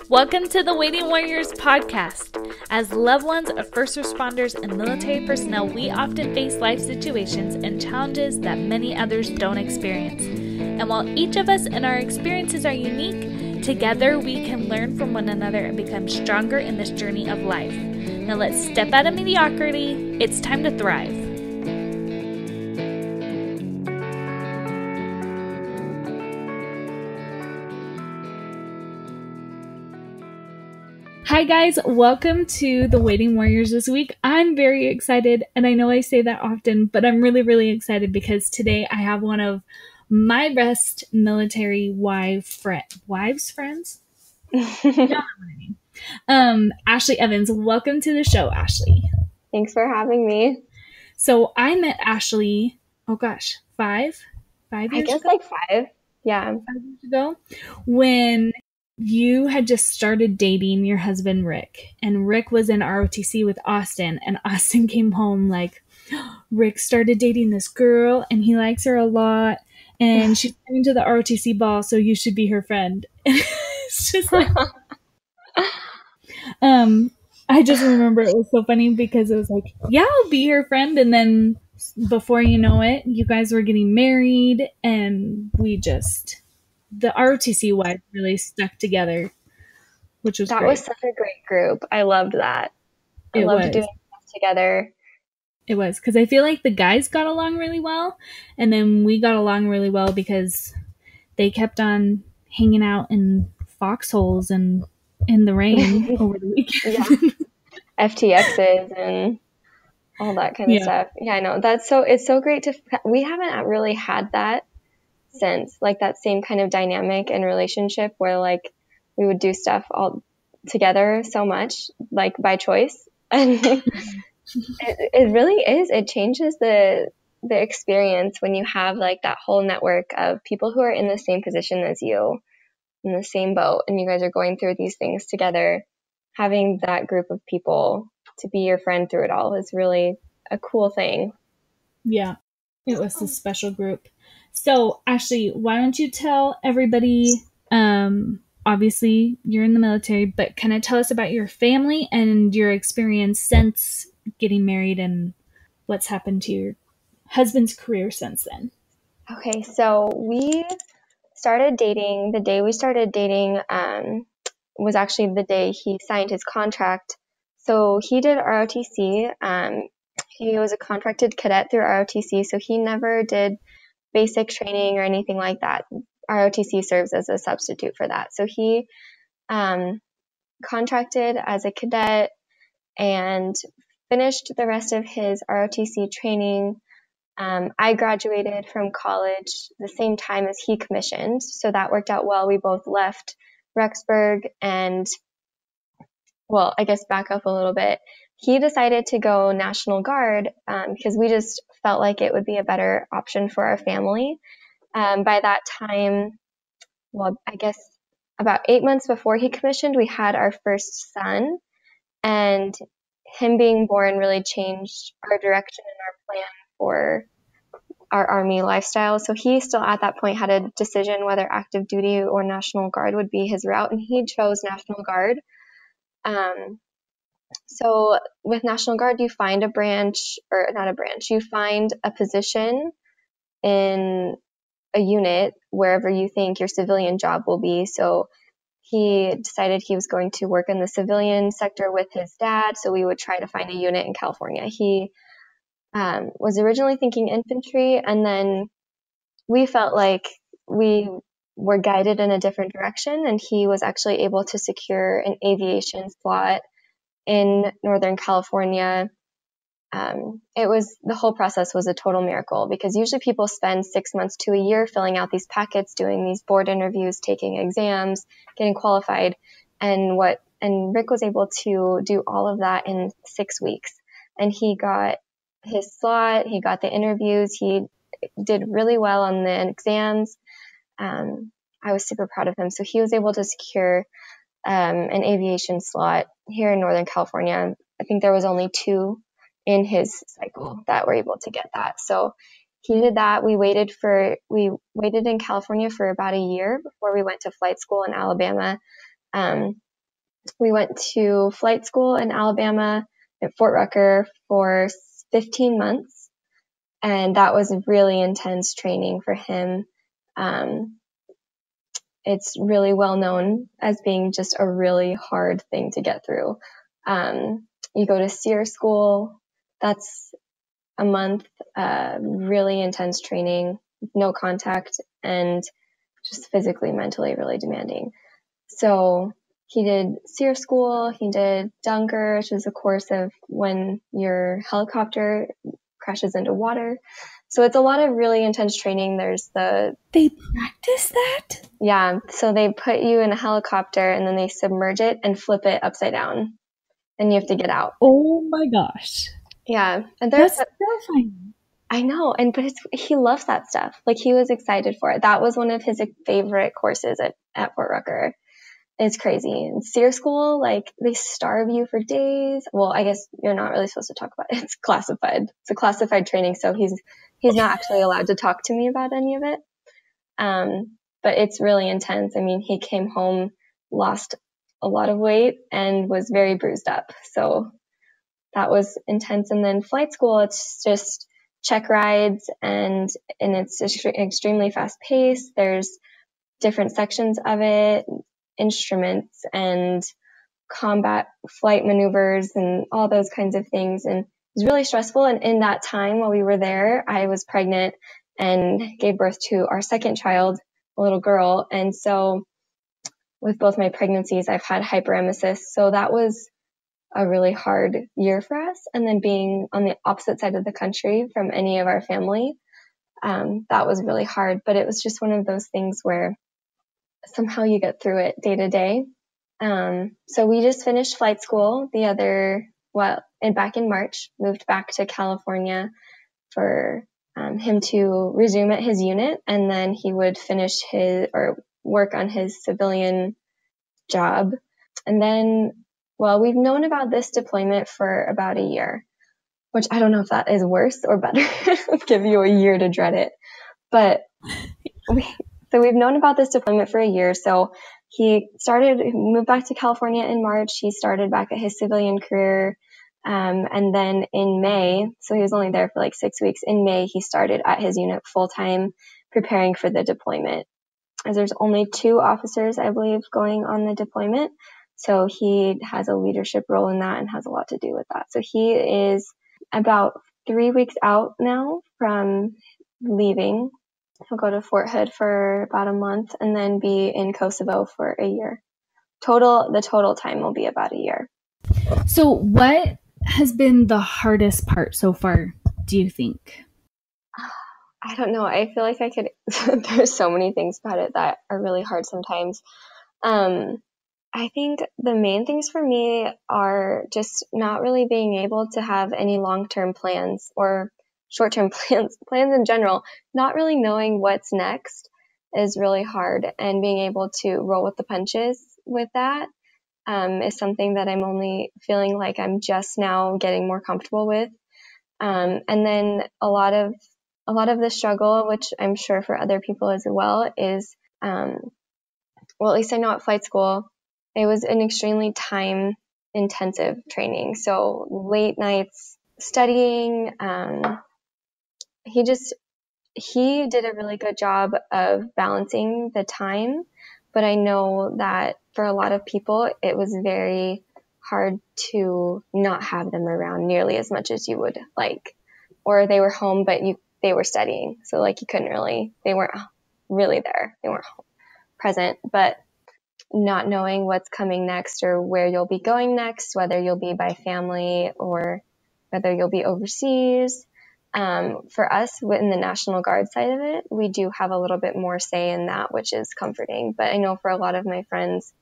Welcome to the Waiting Warriors podcast. As loved ones of first responders and military personnel, we often face life situations and challenges that many others don't experience. And while each of us and our experiences are unique, together we can learn from one another and become stronger in this journey of life. Now let's step out of mediocrity. It's time to thrive. Hi guys, welcome to the Waiting Warriors this week. I'm very excited, and I know I say that often, but I'm really excited because today I have one of my best military wives friends? You know what I mean. Ashley Evans. Welcome to the show, Ashley. Thanks for having me. So I met Ashley, five years I guess ago? like 5. Yeah. 5 years ago, when you had just started dating your husband, Rick, and Rick was in ROTC with Austin, and Austin came home like, Rick started dating this girl, and he likes her a lot, and she's coming to the ROTC ball, so you should be her friend. It's just like, I just remember it was so funny because it was like, yeah, I'll be her friend, and then before you know it, you guys were getting married, and the ROTC wives really stuck together, which was That great. was such a great group. I loved that. I It loved was. doing stuff together. It was, because I feel like the guys got along really well, and then we got along really well because they kept on hanging out in foxholes and in the rain over the weekend. Yeah. FTXs and all that kind of stuff. Yeah, I know. It's so great we haven't really had that since, like that same kind of dynamic and relationship where like we would do stuff all together so much, like by choice. And it really is. It changes the experience when you have like that whole network of people who are in the same position as you, in the same boat, and you guys are going through these things together. Having that group of people to be your friend through it all is really a cool thing. Yeah, it was a special group. So, Ashley, why don't you tell everybody, obviously you're in the military, but kind of tell us about your family and your experience since getting married and what's happened to your husband's career since then. Okay, so we started dating. The day we started dating was actually the day he signed his contract. So he did ROTC. He was a contracted cadet through ROTC, so he never did basic training or anything like that. ROTC serves as a substitute for that. So he contracted as a cadet and finished the rest of his ROTC training. I graduated from college the same time as he commissioned, so that worked out well. We both left Rexburg and, well, I guess back up a little bit. He decided to go National Guard because we just felt like it would be a better option for our family. By that time, well, I guess about 8 months before he commissioned, we had our first son, and him being born really changed our direction and our plan for our Army lifestyle. So he still at that point had a decision whether active duty or National Guard would be his route, and he chose National Guard. So with National Guard, you find you find a position in a unit wherever you think your civilian job will be. So he decided he was going to work in the civilian sector with his dad, so we would try to find a unit in California. He was originally thinking infantry, and then we felt like we were guided in a different direction, and he was actually able to secure an aviation slot in Northern California. The whole process was a total miracle, because usually people spend 6 months to a year filling out these packets, doing these board interviews, taking exams, getting qualified. And Rick was able to do all of that in 6 weeks. And he got his slot, he got the interviews, he did really well on the exams. I was super proud of him. So he was able to secure an aviation slot here in Northern California. I think there was only 2 in his cycle that were able to get that. So he did that. We waited in California for about a year before we went to flight school in Alabama. We went to flight school in Alabama at Fort Rucker for 15 months. And that was really intense training for him. It's really well known as being just a really hard thing to get through. You go to SEER school. That's a month, really intense training, no contact, and just physically, mentally really demanding. So he did SEER school. He did Dunker, which is a course of when your helicopter crashes into water. So it's a lot of really intense training. They practice that? Yeah. So they put you in a helicopter and then they submerge it and flip it upside down. And you have to get out. Oh my gosh. Yeah. And that's terrifying. I know. But he loves that stuff. Like, he was excited for it. That was one of his favorite courses at Fort Rucker. It's crazy. In SEER school, like, they starve you for days. Well, I guess you're not really supposed to talk about it. It's classified. It's a classified training, so he's not actually allowed to talk to me about any of it. But it's really intense. I mean, he came home, lost a lot of weight, and was very bruised up. So that was intense. And then flight school, it's just check rides, and it's extremely fast paced. There's different sections of it, instruments and combat flight maneuvers and all those kinds of things. And it was really stressful. And in that time while we were there, I was pregnant and gave birth to our second child, a little girl. And so with both my pregnancies, I've had hyperemesis. So that was a really hard year for us. And then being on the opposite side of the country from any of our family, that was really hard. But it was just one of those things where somehow you get through it day to day. So we just finished flight school back in March, moved back to California for him to resume at his unit, and then he would finish work on his civilian job. And then, we've known about this deployment for about a year, which I don't know if that is worse or better. Give you a year to dread it. But we've known about this deployment for a year. So he moved back to California in March. He started back at his civilian career. And then in May, so he was only there for like 6 weeks. In May, he started at his unit full time, preparing for the deployment. As there's only 2 officers, I believe, going on the deployment. So he has a leadership role in that and has a lot to do with that. So he is about 3 weeks out now from leaving. He'll go to Fort Hood for about a month and then be in Kosovo for a year. The total time will be about a year. So what has been the hardest part so far, do you think? I don't know. I feel like there's so many things about it that are really hard sometimes. I think the main things for me are just not really being able to have any long-term plans or short-term plans in general. Not really knowing what's next is really hard, and being able to roll with the punches with that is something that I'm only feeling like I'm just now getting more comfortable with. And then a lot of the struggle, which I'm sure for other people as well, is, at least I know at flight school, it was an extremely time intensive training. So late nights studying, he did a really good job of balancing the time, but I know that for a lot of people, it was very hard to not have them around nearly as much as you would like, or they were home, but they were studying. So like they weren't really there. They weren't present, but not knowing what's coming next or where you'll be going next, whether you'll be by family or whether you'll be overseas. For us, in the National Guard side of it, we do have a little bit more say in that, which is comforting. But I know for a lot of my friends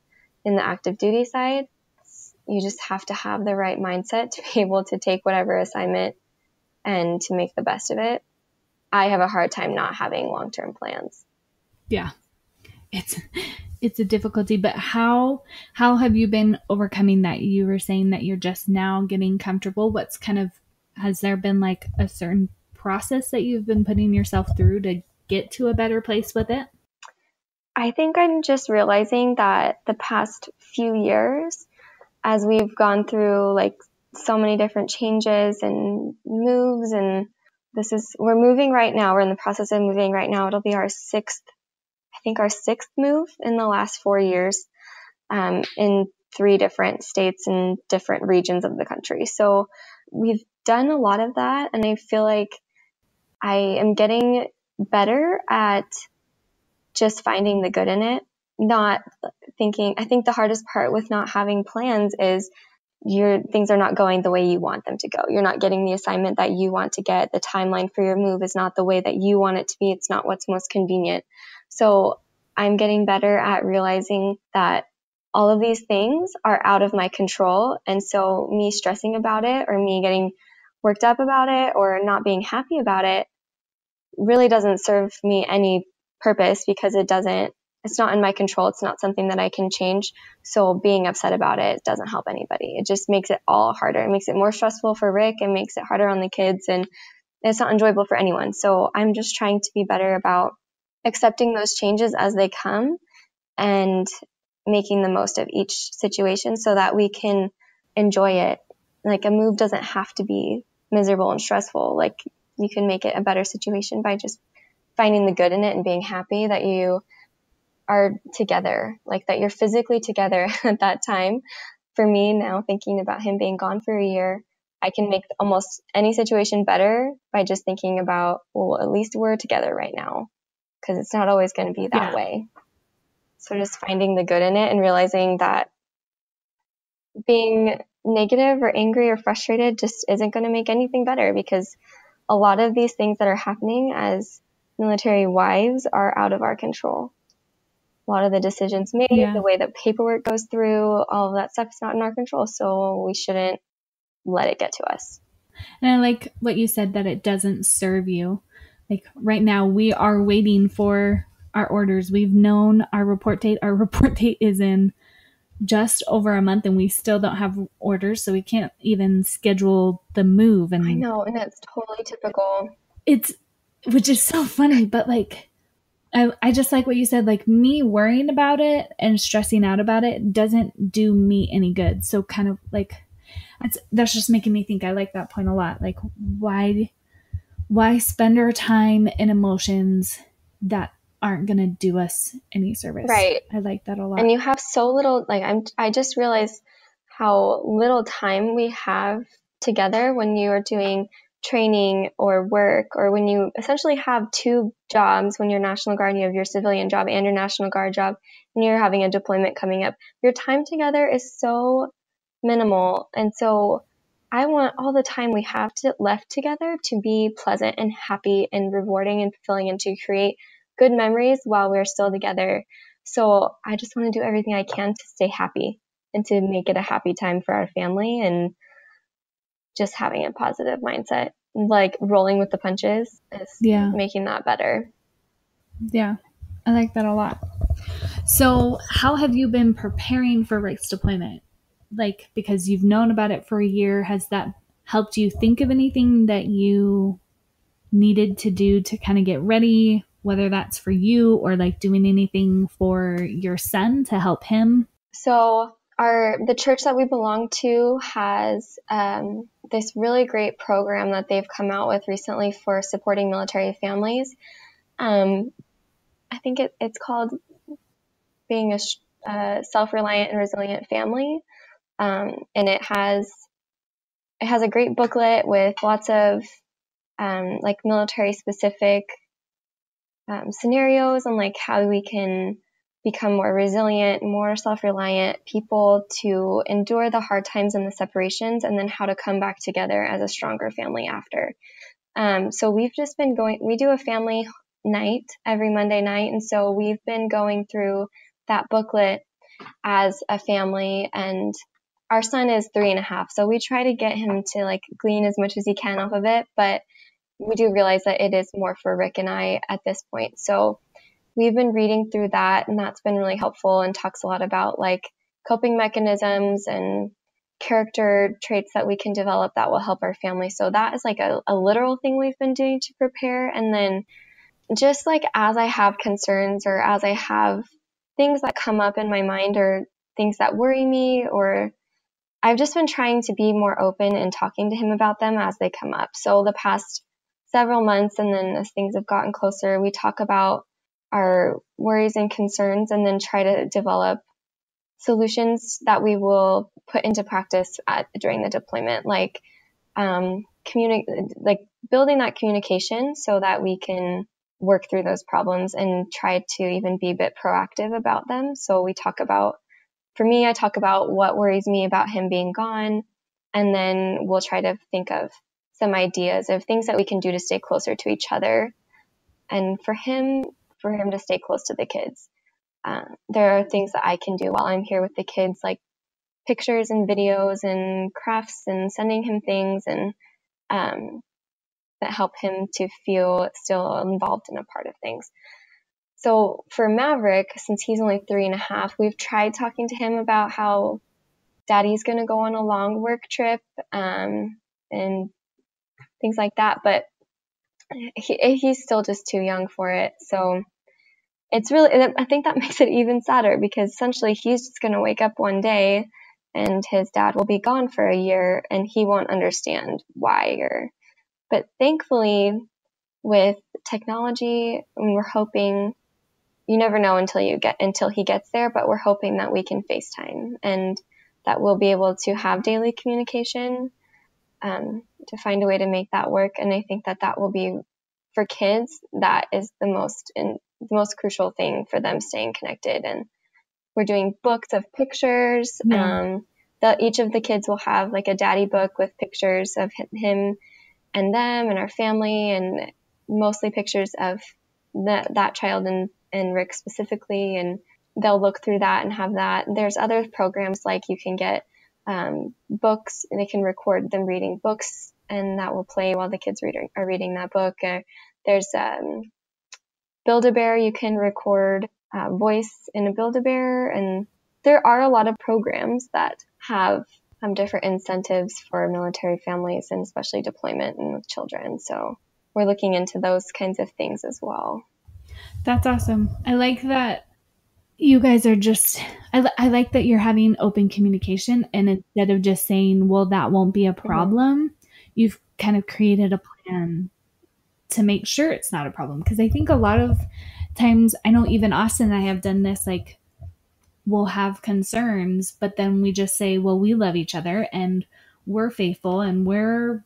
in the active duty side, you just have to have the right mindset to be able to take whatever assignment and to make the best of it. I have a hard time not having long-term plans. Yeah. It's a difficulty, but how have you been overcoming that? You were saying that you're just now getting comfortable. Has there been like a certain process that you've been putting yourself through to get to a better place with it? I think I'm just realizing that the past few years, as we've gone through like so many different changes and moves, and we're moving right now. We're in the process of moving right now. It'll be our sixth move in the last 4 years, in 3 different states and different regions of the country. So we've done a lot of that, and I feel like I am getting better at just finding the good in it, not thinking. I think the hardest part with not having plans is things are not going the way you want them to go. You're not getting the assignment that you want to get. The timeline for your move is not the way that you want it to be. It's not what's most convenient. So I'm getting better at realizing that all of these things are out of my control. And so me stressing about it, or me getting worked up about it, or not being happy about it really doesn't serve me any purpose, because it's not in my control. It's not something that I can change. So being upset about it doesn't help anybody. It just makes it all harder. It makes it more stressful for Rick. It makes it harder on the kids, and it's not enjoyable for anyone. So I'm just trying to be better about accepting those changes as they come and making the most of each situation so that we can enjoy it. Like, a move doesn't have to be miserable and stressful. Like, you can make it a better situation by just finding the good in it and being happy that you are together, like that you're physically together at that time. For me now, thinking about him being gone for a year, I can make almost any situation better by just thinking about, well, at least we're together right now, because it's not always going to be that way. So just finding the good in it and realizing that being negative or angry or frustrated just isn't going to make anything better, because a lot of these things that are happening as military wives are out of our control. A lot of the decisions made, the way that paperwork goes through, all of that stuff is not in our control. So we shouldn't let it get to us. And I like what you said, that it doesn't serve you. Like, right now we are waiting for our orders. We've known our report date. Our report date is in just over a month, and we still don't have orders. So we can't even schedule the move. And I know. And that's totally typical. Which is so funny, but like, I just like what you said, like, me worrying about it and stressing out about it doesn't do me any good. So kind of like, that's just making me think. I like that point a lot. Like, why spend our time and emotions that aren't going to do us any service? Right. I like that a lot. And you have so little, like, I just realized how little time we have together when you are doing training or work, or when you essentially have 2 jobs. When you're National Guard, you have your civilian job and your National Guard job, and you're having a deployment coming up. Your time together is so minimal. And so I want all the time we have left together to be pleasant and happy and rewarding and fulfilling, and to create good memories while we're still together. So I just want to do everything I can to stay happy and to make it a happy time for our family, and just having a positive mindset, like rolling with the punches is making that better. Yeah, I like that a lot. So how have you been preparing for Rick's deployment? Like, because you've known about it for a year, has that helped you think of anything that you needed to do to kind of get ready, whether that's for you or like doing anything for your son to help him? So the church that we belong to has this really great program that they've come out with recently for supporting military families. I think it's called Being a Self-Reliant and Resilient Family. And it has a great booklet with lots of like military specific scenarios, and like how we can become more resilient, more self-reliant people to endure the hard times and the separations, and then how to come back together as a stronger family after. So we've just been we do a family night every Monday night. And so we've been going through that booklet as a family, and our son is 3.5. So we try to get him to like glean as much as he can off of it, but we do realize that it is more for Rick and I at this point. So we've been reading through that, and that's been really helpful, and talks a lot about like coping mechanisms and character traits that we can develop that will help our family. So that is like a literal thing we've been doing to prepare. And then just like as I have concerns, or as I have things that come up in my mind, or things that worry me, or I've just been trying to be more open and talking to him about them as they come up. So the past several months, and then as things have gotten closer, we talk about our worries and concerns and then try to develop solutions that we will put into practice during the deployment, like like building that communication so that we can work through those problems and try to even be a bit proactive about them. So we talk about, for me, I talk about what worries me about him being gone, and then we'll try to think of some ideas of things that we can do to stay closer to each other, and for him to stay close to the kids. There are things that I can do while I'm here with the kids, like pictures and videos and crafts and sending him things, and that help him to feel still involved in a part of things. So for Maverick, since he's only 3.5, we've tried talking to him about how Daddy's going to go on a long work trip and things like that, but he's still just too young for it. So it's really, I think that makes it even sadder, because essentially he's just going to wake up one day and his dad will be gone for a year and he won't understand why. But thankfully, with technology, we're hoping, you never know until he gets there, but we're hoping that we can FaceTime and that we'll be able to have daily communication, to find a way to make that work. And I think that will be, for kids, that is the most crucial thing for them staying connected. And we're doing books of pictures. Yeah. Each of the kids will have like a daddy book with pictures of him and them and our family, and mostly pictures of that child and Rick specifically. And they'll look through that and have that. There's other programs, like you can get books, and they can record them reading books, and that will play while the kids are reading that book. There's Build-A-Bear. You can record voice in a Build-A-Bear, and there are a lot of programs that have different incentives for military families, and especially deployment and with children. So we're looking into those kinds of things as well. That's awesome. I like that you guys are just, I like that you're having open communication, and instead of just saying, well, that won't be a problem, you've kind of created a plan to make sure it's not a problem. Because I think a lot of times, I know even Austin and I have done this, like we'll have concerns, but then we just say, well, we love each other and we're faithful and we're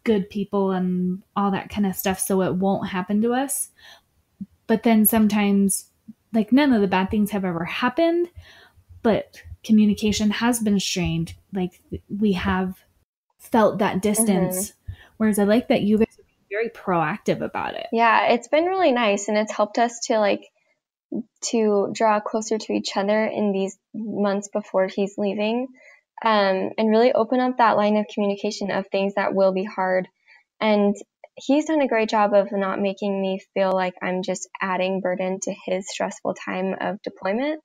good people and all that kind of stuff, so it won't happen to us. But then sometimes, like, none of the bad things have ever happened, but communication has been strained. Like, we have felt that distance. Whereas I like that you guys are very proactive about it. Yeah, it's been really nice, and it's helped us to draw closer to each other in these months before he's leaving, and really open up that line of communication of things that will be hard. And he's done a great job of not making me feel like I'm just adding burden to his stressful time of deployment.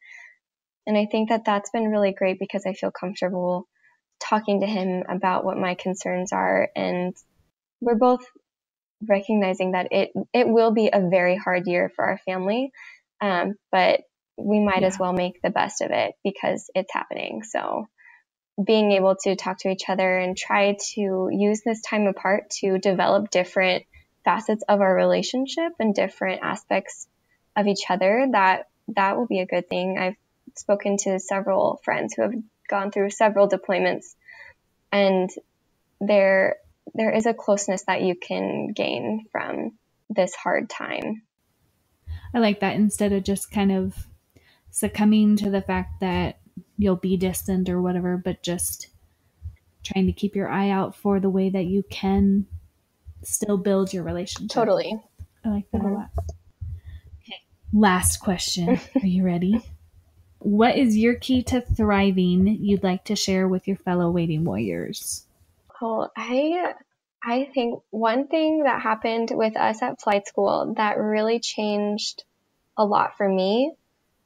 And I think that that's been really great, because I feel comfortable talking to him about what my concerns are. And we're both recognizing that it will be a very hard year for our family, but we might as well make the best of it because it's happening. So being able to talk to each other and try to use this time apart to develop different facets of our relationship and different aspects of each other, that will be a good thing. I've spoken to several friends who have gone through several deployments, and there is a closeness that you can gain from this hard time. I like that, instead of just kind of succumbing to the fact that you'll be distant or whatever, but just trying to keep your eye out for the way that you can still build your relationship. Totally. I like that a lot. Okay. Last question. Are you ready? What is your key to thriving you'd like to share with your fellow waiting warriors? Well, I think one thing that happened with us at flight school that really changed a lot for me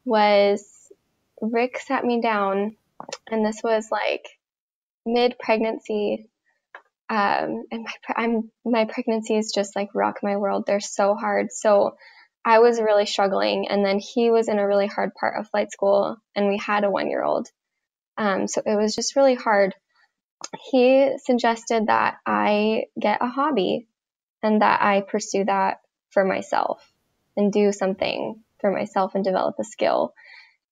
was Rick sat me down, and this was like mid-pregnancy, and my pregnancies just like rock my world. They're so hard. So I was really struggling, and then he was in a really hard part of flight school, and we had a 1-year-old. So it was just really hard. He suggested that I get a hobby and that I pursue that for myself and do something for myself and develop a skill.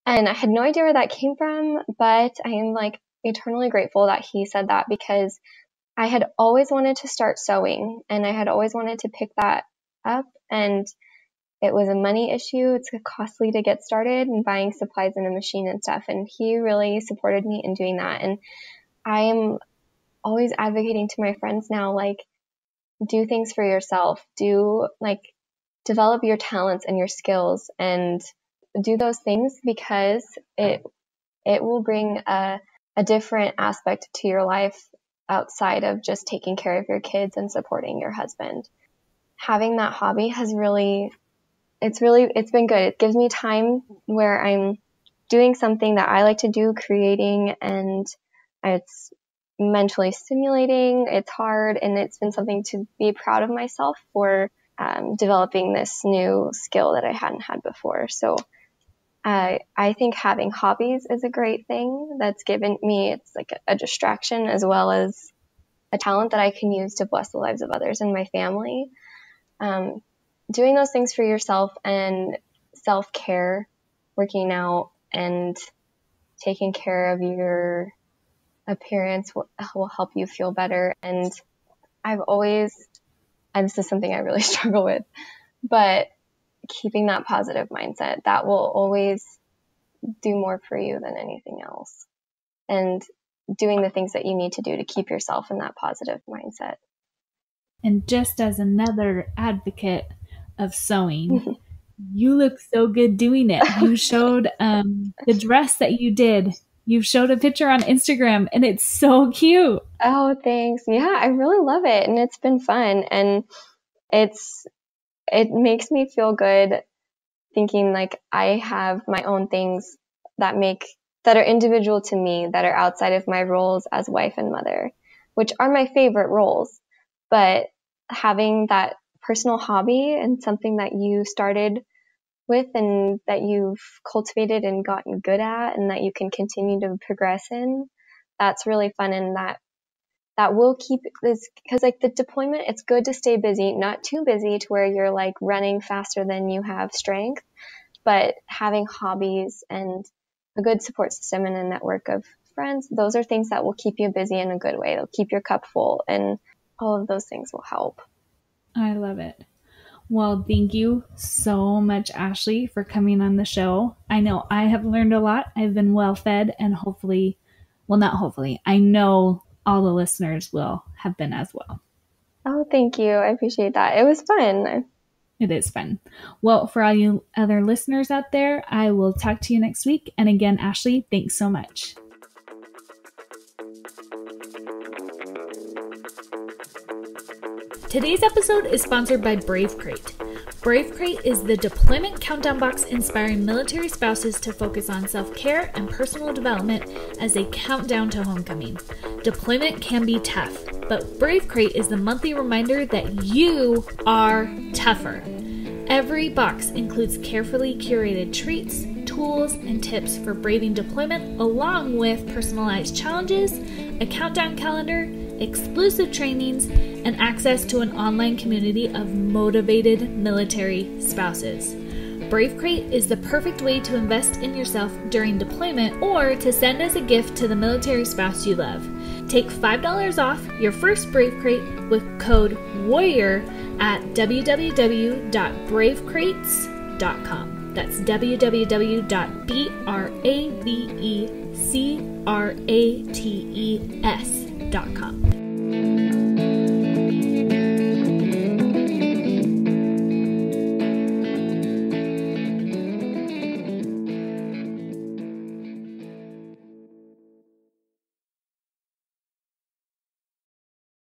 And I had no idea where that came from, but I am like eternally grateful that he said that, because I had always wanted to start sewing and I had always wanted to pick that up, and it was a money issue. It's costly to get started and buying supplies and a machine and stuff. And he really supported me in doing that. And I am always advocating to my friends now, like, do things for yourself, develop your talents and your skills and do those things, because it will bring a different aspect to your life outside of just taking care of your kids and supporting your husband. Having that hobby has it's been good. It gives me time where I'm doing something that I like to do, creating, and it's mentally stimulating. It's hard, and it's been something to be proud of myself for developing this new skill that I hadn't had before. So I think having hobbies is a great thing that's given me, it's like a distraction as well as a talent that I can use to bless the lives of others and my family. Doing those things for yourself and self-care, working out and taking care of your appearance will help you feel better. And this is something I really struggle with, but keeping that positive mindset, that will always do more for you than anything else. And doing the things that you need to do to keep yourself in that positive mindset. And just as another advocate of sewing, you look so good doing it. You showed the dress that you did. You showed a picture on Instagram, and it's so cute. Oh, thanks. Yeah, I really love it. And it's been fun. And it makes me feel good thinking like I have my own things that are individual to me, that are outside of my roles as wife and mother, which are my favorite roles. But having that personal hobby and something that you started with and that you've cultivated and gotten good at and that you can continue to progress in, that's really fun. And that will keep this, because like the deployment, it's good to stay busy, not too busy to where you're like running faster than you have strength, but having hobbies and a good support system and a network of friends, those are things that will keep you busy in a good way. They'll keep your cup full, and all of those things will help. I love it. Well, thank you so much, Ashley, for coming on the show. I know I have learned a lot. I've been well fed, and I know all the listeners will have been as well. Oh, thank you. I appreciate that. It was fun. It is fun. Well, for all you other listeners out there, I will talk to you next week. And again, Ashley, thanks so much. Today's episode is sponsored by Brave Crate. Brave Crate is the deployment countdown box inspiring military spouses to focus on self-care and personal development as they count down to homecoming. Deployment can be tough, but Brave Crate is the monthly reminder that you are tougher. Every box includes carefully curated treats, tools, and tips for braving deployment, along with personalized challenges, a countdown calendar, exclusive trainings, and access to an online community of motivated military spouses. Brave Crate is the perfect way to invest in yourself during deployment or to send as a gift to the military spouse you love. Take $5 off your first Brave Crate with code WARRIOR at www.bravecrates.com. That's www.bravecrates.com.